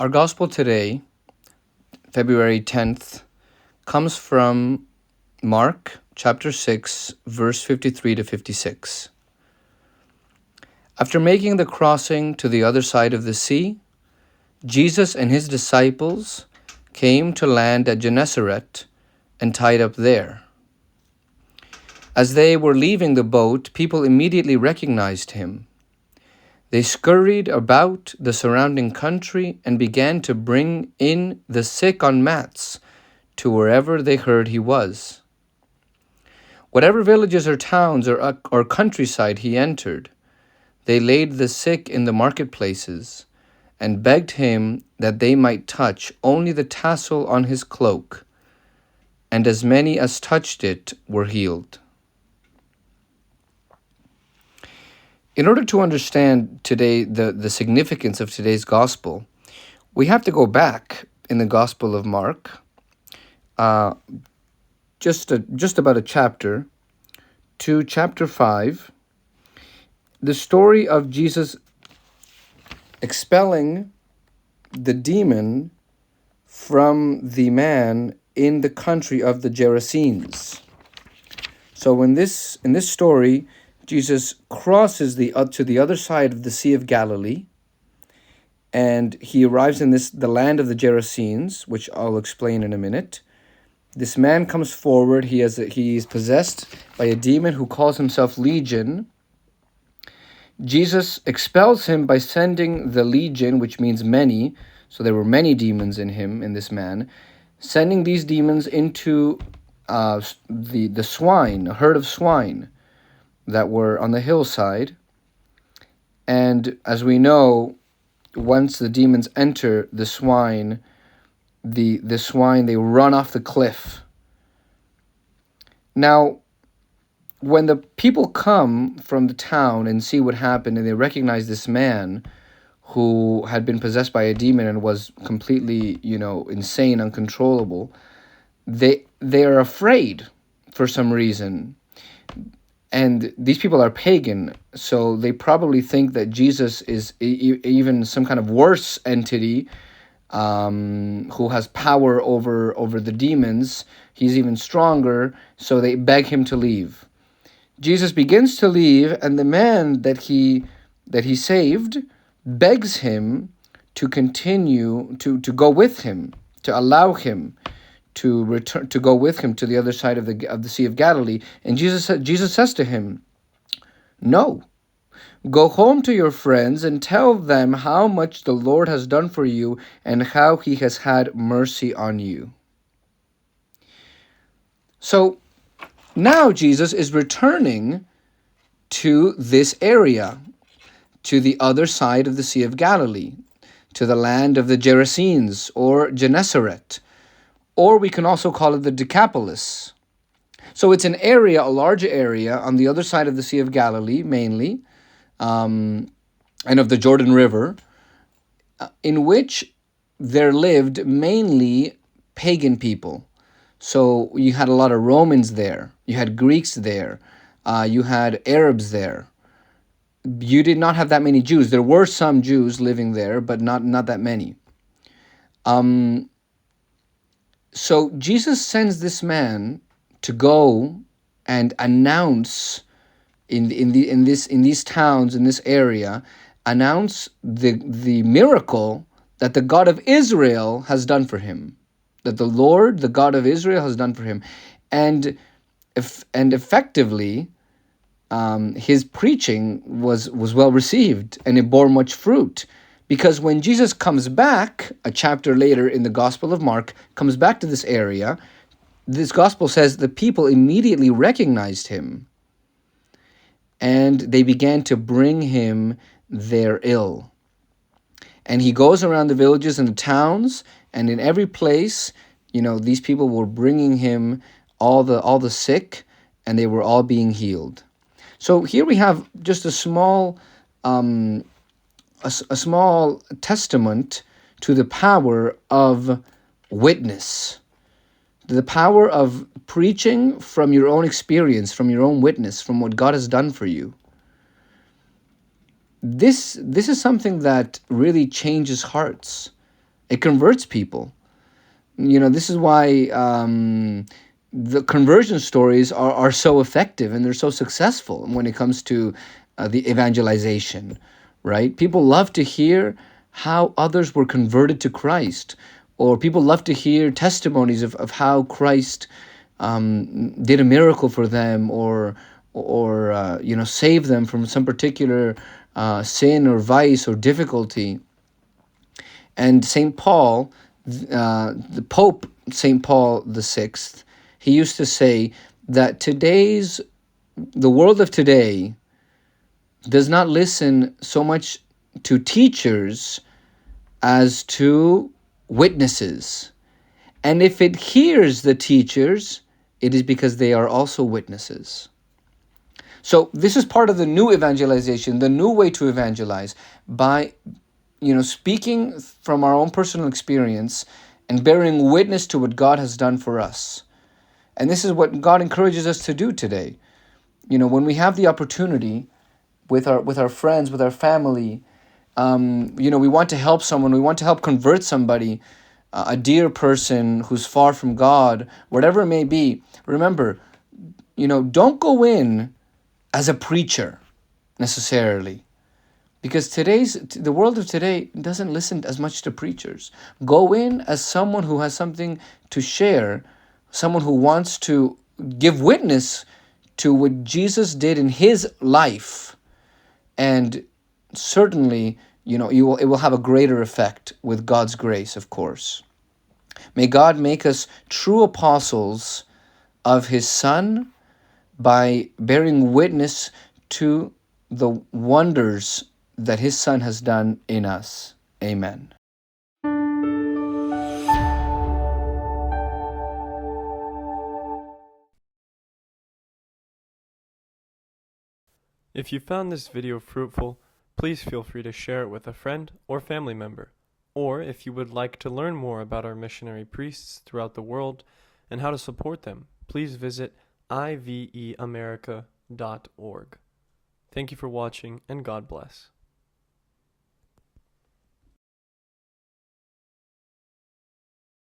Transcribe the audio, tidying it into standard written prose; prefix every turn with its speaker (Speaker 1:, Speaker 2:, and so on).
Speaker 1: Our gospel today, February 10th, comes from Mark chapter 6, verse 53 to 56. After making the crossing to the other side of the sea, Jesus and his disciples came to land at Gennesaret and tied up there. As they were leaving the boat, people immediately recognized him. They scurried about the surrounding country and began to bring in the sick on mats to wherever they heard he was. Whatever villages or towns or countryside he entered, they laid the sick in the marketplaces and begged him that they might touch only the tassel on his cloak, and as many as touched it were healed. In order to understand today the significance of today's gospel, we have to go back in the Gospel of Mark, just about a chapter, to chapter 5, the story of Jesus expelling the demon from the man in the country of the Gerasenes. So in this story, Jesus crosses to the other side of the Sea of Galilee, and he arrives in the land of the Gerasenes, which I'll explain in a minute. This man comes forward. He is possessed by a demon who calls himself Legion. Jesus expels him by sending the legion, which means many. So there were many demons in him, in this man, sending these demons into the swine, a herd of swine that were on the hillside. And as we know, once the demons enter the swine, they run off the cliff. Now, when the people come from the town and see what happened, and they recognize this man who had been possessed by a demon and was completely, insane, uncontrollable, they are afraid for some reason. And these people are pagan, so they probably think that Jesus is even some kind of worse entity who has power over the demons. He's even stronger, so they beg him to leave. Jesus begins to leave, and the man that he saved begs him to continue to go with him, to allow him to return, to go with him to the other side of the Sea of Galilee. And Jesus says to him, "No, go home to your friends and tell them how much the Lord has done for you and how he has had mercy on you." So now Jesus is returning to this area, to the other side of the Sea of Galilee, to the land of the Gerasenes or Gennesaret, or we can also call it the Decapolis. So it's an area, a large area on the other side of the Sea of Galilee, mainly, and of the Jordan River, in which there lived mainly pagan people. So you had a lot of Romans there, you had Greeks there, you had Arabs there. You did not have that many Jews. There were some Jews living there, but not that many. So Jesus sends this man to go and announce in these towns, in this area, announce the miracle that the God of Israel has done for him, that the Lord, the God of Israel, has done for him, and effectively, his preaching was well received, and it bore much fruit. Because when Jesus comes back, a chapter later in the Gospel of Mark, comes back to this area, this Gospel says the people immediately recognized him, and they began to bring him their ill. And he goes around the villages and the towns, and in every place, these people were bringing him all the sick, and they were all being healed. So here we have just a small testament to the power of witness, the power of preaching from your own experience, from your own witness, from what God has done for you. This is something that really changes hearts. It converts people. This is why the conversion stories are so effective and they're so successful when it comes to the evangelization, right? People love to hear how others were converted to Christ, or people love to hear testimonies of how Christ did a miracle for them, or saved them from some particular sin or vice or difficulty. And St. Paul, the Pope St. Paul VI, he used to say that the world of today does not listen so much to teachers as to witnesses. And if it hears the teachers, it is because they are also witnesses. So this is part of the new evangelization, the new way to evangelize, by speaking from our own personal experience and bearing witness to what God has done for us. And this is what God encourages us to do today. When we have the opportunity with our friends, with our family, we want to help someone, we want to help convert somebody, a dear person who's far from God, whatever it may be. Remember, don't go in as a preacher necessarily. Because the world of today doesn't listen as much to preachers. Go in as someone who has something to share, someone who wants to give witness to what Jesus did in his life. And certainly, it will have a greater effect with God's grace, of course. May God make us true apostles of his Son by bearing witness to the wonders that his Son has done in us. Amen.
Speaker 2: If you found this video fruitful, please feel free to share it with a friend or family member. Or if you would like to learn more about our missionary priests throughout the world and how to support them, please visit iveamerica.org. Thank you for watching, and God bless.